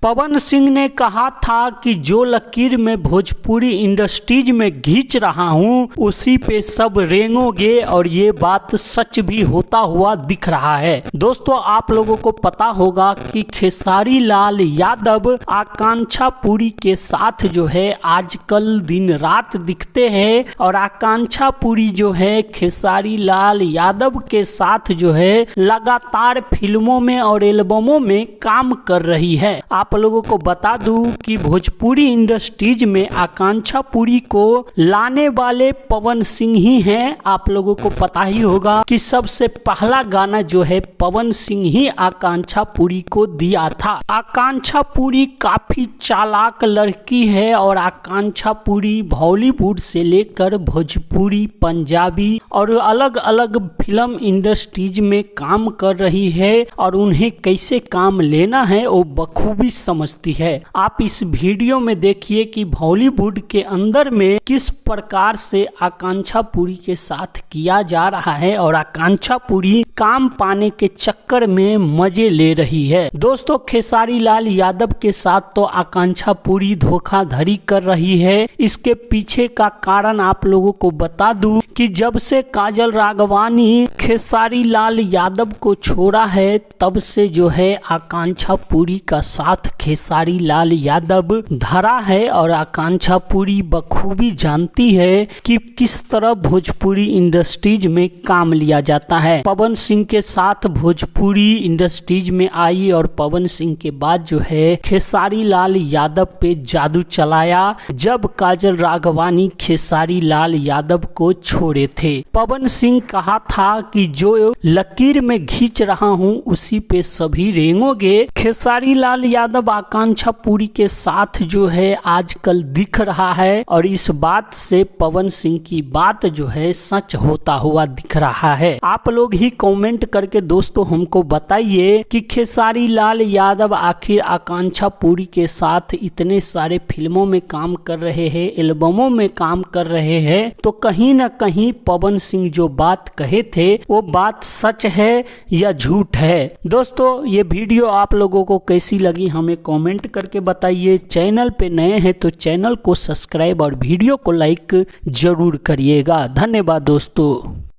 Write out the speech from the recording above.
पवन सिंह ने कहा था कि जो लकीर मैं भोजपुरी इंडस्ट्रीज में खींच रहा हूं उसी पे सब रेंगोगे, और ये बात सच भी होता हुआ दिख रहा है। दोस्तों, आप लोगों को पता होगा कि खेसारी लाल यादव आकांक्षा पुरी के साथ जो है आजकल दिन रात दिखते हैं, और आकांक्षा पुरी जो है खेसारी लाल यादव के साथ जो है लगातार फिल्मों में और एल्बमों में काम कर रही है। आप लोगों को बता दूं कि भोजपुरी इंडस्ट्रीज में आकांक्षा पुरी को लाने वाले पवन सिंह ही हैं। आप लोगों को पता ही होगा कि सबसे पहला गाना जो है पवन सिंह ही आकांक्षा पुरी को दिया था। आकांक्षा पुरी काफी चालाक लड़की है, और आकांक्षा पुरी बॉलीवुड से लेकर भोजपुरी, पंजाबी और अलग अलग फिल्म इंडस्ट्रीज में काम कर रही है, और उन्हें कैसे काम लेना है वो बखूबी समझती है। आप इस वीडियो में देखिए कि बॉलीवुड के अंदर में किस प्रकार से आकांक्षा पुरी के साथ किया जा रहा है, और आकांक्षा पुरी काम पाने के चक्कर में मजे ले रही है। दोस्तों, खेसारी लाल यादव के साथ तो आकांक्षा पुरी धोखाधड़ी कर रही है। इसके पीछे का कारण आप लोगों को बता दूं कि जब से काजल राघवानी खेसारी लाल यादव को छोड़ा है, तब से जो है आकांक्षा पुरी का साथ खेसारी लाल यादव धरा है, और आकांक्षा पुरी बखूबी जानती है कि किस तरह भोजपुरी इंडस्ट्रीज में काम लिया जाता है। पवन सिंह के साथ भोजपुरी इंडस्ट्रीज में आई, और पवन सिंह के बाद जो है खेसारी लाल यादव पे जादू चलाया जब काजल राघवानी खेसारी लाल यादव को छोड़े थे। पवन सिंह कहा था कि जो लकीर में खींच रहा हूं उसी पे सभी रेंगोगे। खेसारी लाल यादव आकांक्षा पुरी के साथ जो है आजकल दिख रहा है, और इस बात से पवन सिंह की बात जो है सच होता हुआ दिख रहा है। आप लोग ही कमेंट करके दोस्तों हमको बताइए कि खेसारी लाल यादव आखिर आकांक्षा पुरी के साथ इतने सारे फिल्मों में काम कर रहे हैं, एल्बमों में काम कर रहे हैं, तो कहीं ना कहीं पवन सिंह जो बात कहे थे वो बात सच है या झूठ है। दोस्तों, ये वीडियो आप लोगों को कैसी लगी हमें कमेंट करके बताइए। चैनल पे नए हैं तो चैनल को सब्सक्राइब और वीडियो को लाइक जरूर करिएगा। धन्यवाद दोस्तों।